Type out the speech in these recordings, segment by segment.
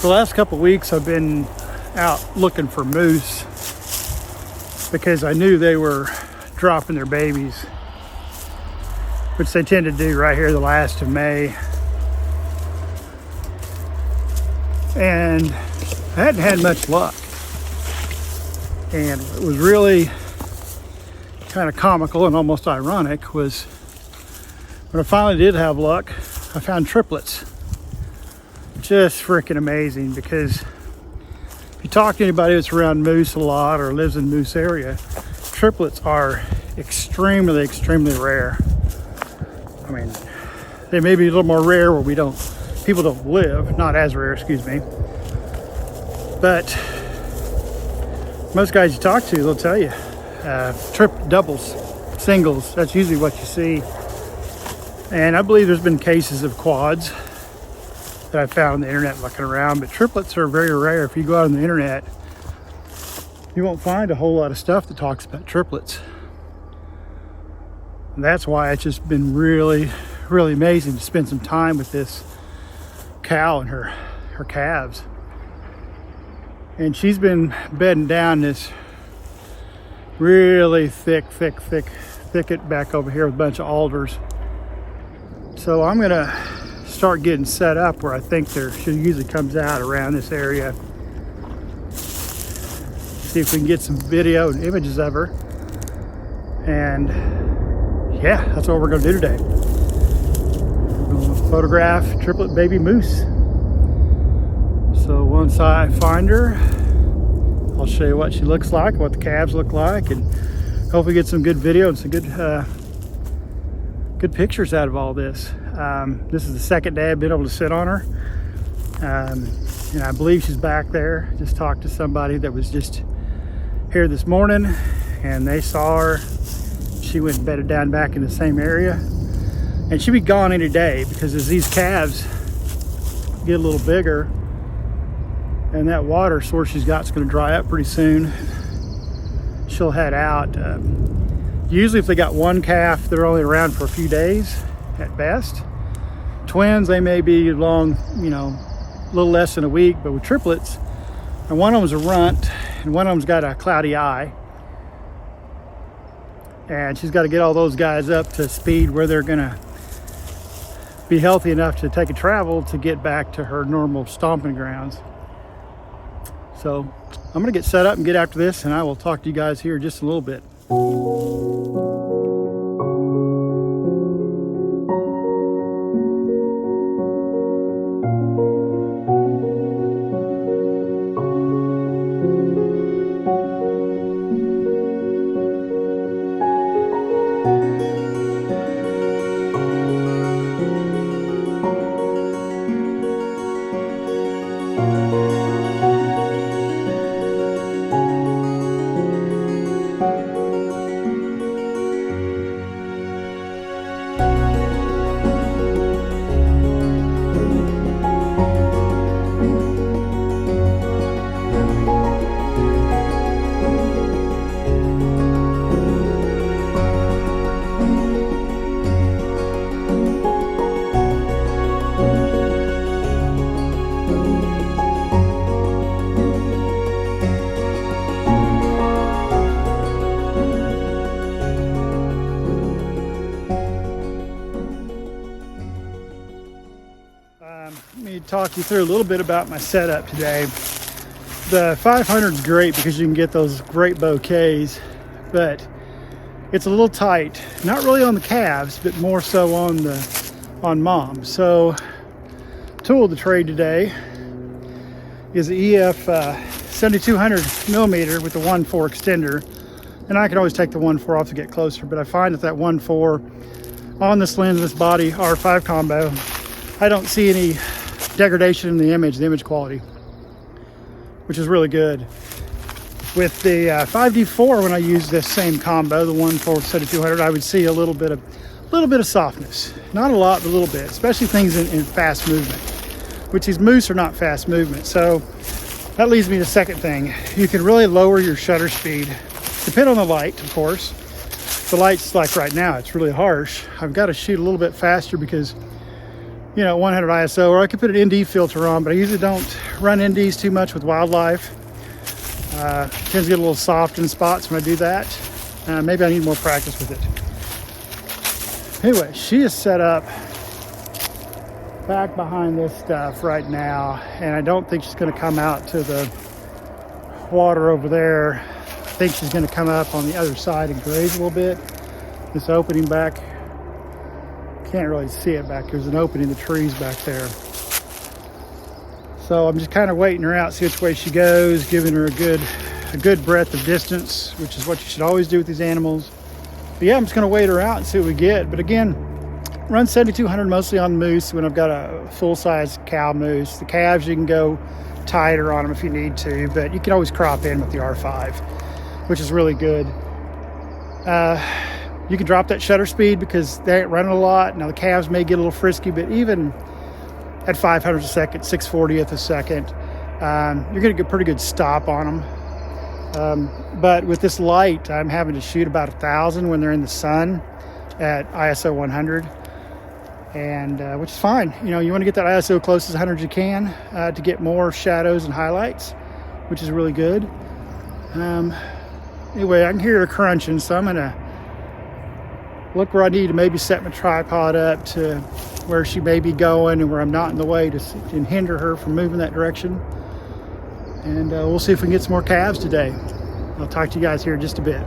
The last couple of weeks I've been out looking for moose because I knew they were dropping their babies, which they tend to do right here the last of May. And I hadn't had much luck. And it was really kind of comical and almost ironic was when I finally did have luck, I found triplets. Just freaking amazing, because if you talk to anybody that's around moose a lot or lives in moose area, triplets are extremely rare. I mean, they may be a little more rare where people don't live, not as rare, excuse me. But most guys you talk to, they'll tell you, doubles, singles, that's usually what you see. And I believe there's been cases of quads that I found on the internet looking around, but triplets are very rare. If you go out on the internet, you won't find a whole lot of stuff that talks about triplets. And that's why it's just been really amazing to spend some time with this cow and her calves. And she's been bedding down this really thick thicket back over here with a bunch of alders. So I'm gonna start getting set up where I think she usually comes out around this area. See if we can get some video and images of her. And yeah, that's what we're gonna do today. We're gonna photograph triplet baby moose. So once I find her, I'll show you what she looks like, what the calves look like, and hopefully get some good video and some good pictures out of all this. This is the second day I've been able to sit on her. And I believe she's back there. Just talked to somebody that was just here this morning and they saw her. She went and bedded down back in the same area. And she'll be gone any day, because as these calves get a little bigger and that water source she's got is going to dry up pretty soon, she'll head out. Usually if they got one calf, they're only around for a few days at best. Twins, they may be long, a little less than a week, but with triplets, and one of them's a runt and one of them's got a cloudy eye. And she's got to get all those guys up to speed where they're gonna be healthy enough to take a travel to get back to her normal stomping grounds. So I'm gonna get set up and get after this, and I will talk to you guys here in just a little bit. Let me talk you through a little bit about my setup today. The 500 is great because you can get those great bouquets, but it's a little tight, not really on the calves, but more so on mom. So tool of the trade today is the EF 7200 millimeter with the 1.4 extender, and I can always take the 1.4 off to get closer, but I find that 1.4 on this lens, this body R5 combo, I don't see any degradation in the image quality, which is really good. With the 5D4, when I use this same combo, the 1.4 7200, I would see a little bit of softness. Not a lot, but a little bit, especially things in fast movement, which these moose are not fast movement. So that leads me to the second thing. You can really lower your shutter speed, depend on the light, of course. The light's like right now, it's really harsh. I've got to shoot a little bit faster because you know, 100 ISO, or I could put an ND filter on, but I usually don't run NDs too much with wildlife. Tends to get a little soft in spots when I do that. Maybe I need more practice with it. Anyway, she is set up back behind this stuff right now, and I don't think she's going to come out to the water over there. I think she's going to come up on the other side and graze a little bit. This opening back, can't really see it back. There's an opening in the trees back there. So I'm just kind of waiting her out, see which way she goes, giving her a good breadth of distance, which is what you should always do with these animals. But yeah, I'm just going to wait her out and see what we get. But again, run 7,200 mostly on moose when I've got a full-size cow moose. The calves, you can go tighter on them if you need to, but you can always crop in with the R5, which is really good. You can drop that shutter speed because they ain't running a lot. Now the calves may get a little frisky, but even at 500 a second, 640th a second, you're gonna get a pretty good stop on them. But with this light, I'm having to shoot about 1,000 when they're in the sun at ISO 100, and which is fine. You know, you want to get that ISO close as 100 as you can to get more shadows and highlights, which is really good. Anyway, I can hear her crunching, so I'm gonna look where I need to maybe set my tripod up to where she may be going and where I'm not in the way to hinder her from moving that direction. And we'll see if we can get some more calves today. I'll talk to you guys here in just a bit.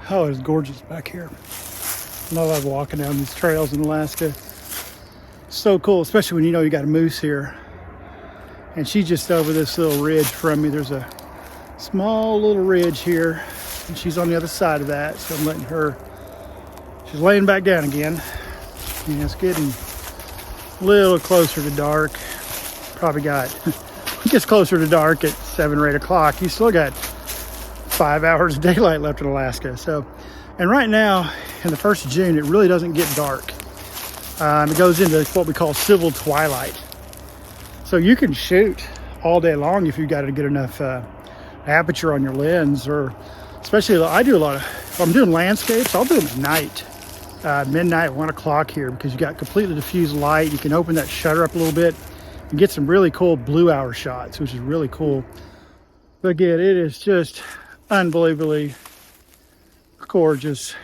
Oh, it's gorgeous back here. I love walking down these trails in Alaska. So cool, especially when you know you got a moose here. And she's just over this little ridge from me. There's a small little ridge here, and she's on the other side of that. So I'm letting her, she's laying back down again. And it's getting a little closer to dark. Probably got, it gets closer to dark at 7 or 8 o'clock. You still got 5 hours of daylight left in Alaska. So, and right now in the 1st of June, it really doesn't get dark. It goes into what we call civil twilight. So you can shoot all day long if you've got a good enough aperture on your lens, or especially I do a lot of, if I'm doing landscapes, I'll do them at night, midnight, 1 o'clock here, because you got completely diffused light. You can open that shutter up a little bit and get some really cool blue hour shots, which is really cool. But again, it is just unbelievably gorgeous.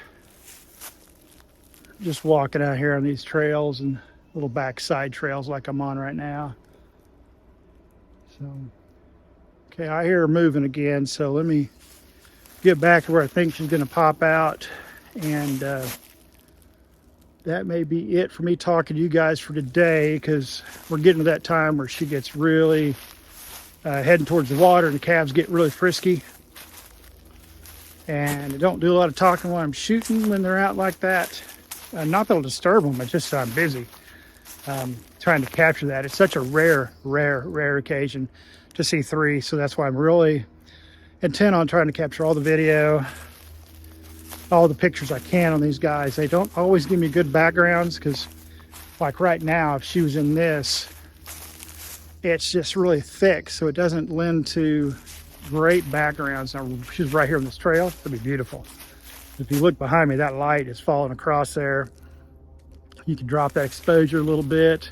Just walking out here on these trails and little backside trails like I'm on right now. So, okay, I hear her moving again, so let me get back to where I think she's going to pop out, and that may be it for me talking to you guys for today, because we're getting to that time where she gets really heading towards the water and the calves get really frisky. And I don't do a lot of talking while I'm shooting when they're out like that. Not that it'll disturb them, it's just that I'm busy trying to capture that. It's such a rare occasion to see three, so that's why I'm really intent on trying to capture all the video, all the pictures I can on these guys. They don't always give me good backgrounds because, like right now, if she was in this, it's just really thick, so it doesn't lend to great backgrounds. Now, if she's right here on this trail, it'd be beautiful. If you look behind me, that light is falling across there. You can drop that exposure a little bit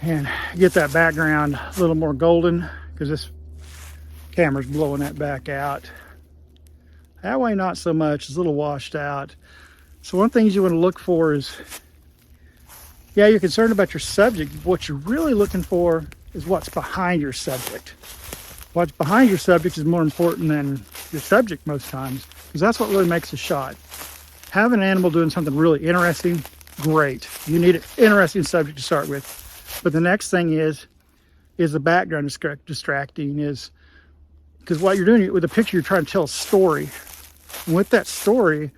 and get that background a little more golden, because this camera's blowing that back out. That way, not so much. It's a little washed out. So one of the things you want to look for is, yeah, you're concerned about your subject. What you're really looking for is what's behind your subject. What's behind your subject is more important than your subject most times, because that's what really makes a shot. Having an animal doing something really interesting, great. You need an interesting subject to start with. But the next thing is the background distracting, is because what you're doing with a picture, you're trying to tell a story. And with that story,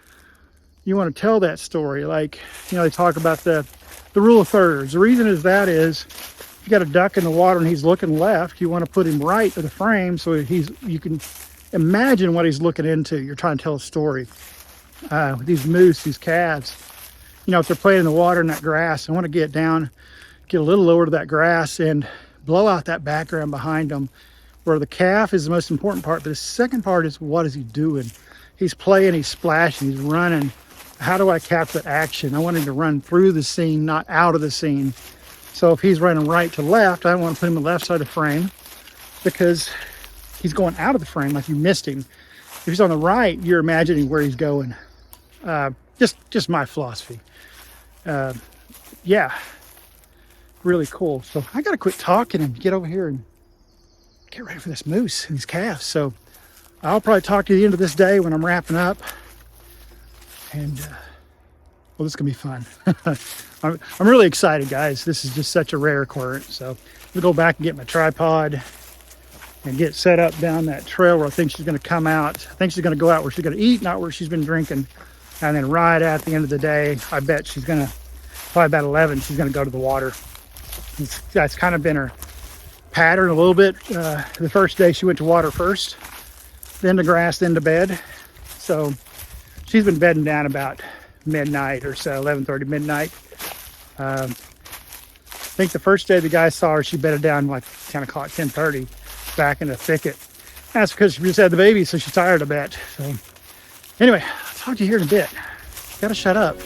you want to tell that story. Like, you know, they talk about the rule of thirds. The reason is if you got a duck in the water and he's looking left, you want to put him right to the frame so you can imagine what he's looking into. You're trying to tell a story. With these moose, these calves, you know, if they're playing in the water and that grass, I want to get down, get a little lower to that grass and blow out that background behind them, where the calf is the most important part. But the second part is, what is he doing? He's playing, he's splashing, he's running. How do I capture that action? I want him to run through the scene, not out of the scene. So if he's running right to left, I want to put him on the left side of the frame, because he's going out of the frame like you missed him. If he's on the right, you're imagining where he's going. Just my philosophy. Yeah, really cool. So I got to quit talking and get over here and get ready for this moose and these calves. So I'll probably talk to you at the end of this day when I'm wrapping up. And well, this is gonna be fun. I'm really excited, guys. This is just such a rare occurrence. So we'll go back and get my tripod and get set up down that trail where I think she's gonna come out. I think she's gonna go out where she's gonna eat, not where she's been drinking. And then right at the end of the day, I bet she's gonna, probably about 11, she's gonna go to the water. That's kind of been her pattern a little bit. The first day she went to water first, then to grass, then to bed. So she's been bedding down about midnight or so, 11:30 midnight. I think the first day the guy saw her, she bedded down like 10 o'clock, 10:30, back in the thicket. That's because she just had the baby, so she's tired a bit. So anyway, I'll talk to you here in a bit. Gotta shut up.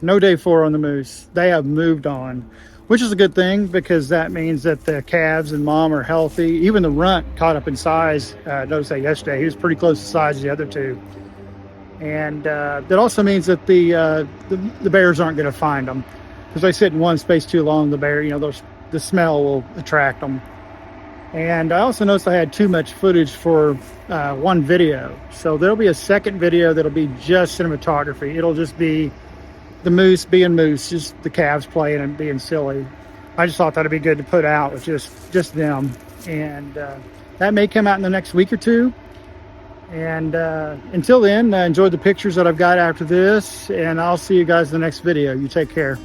No day 4 on the moose. They have moved on, which is a good thing because that means that the calves and mom are healthy. Even the runt caught up in size. Noticed that yesterday. He was pretty close to size as the other two. And that also means that the bears aren't going to find them, because they sit in one space too long. The bear, you know, the smell will attract them. And I also noticed I had too much footage for one video. So there'll be a second video that'll be just cinematography. It'll just be the moose being moose, just the calves playing and being silly. I just thought that'd be good to put out with just them. And that may come out in the next week or two. And until then, enjoy the pictures that I've got after this, and I'll see you guys in the next video. You take care.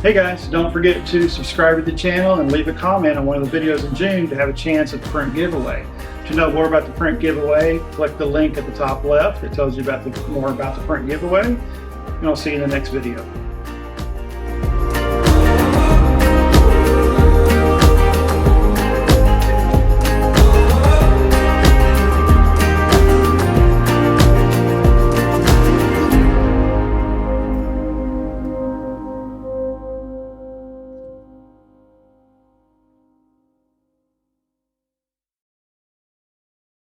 Hey guys, don't forget to subscribe to the channel and leave a comment on one of the videos in June to have a chance at the print giveaway. To know more about the print giveaway, click the link at the top left that tells you more about the print giveaway, and I'll see you in the next video.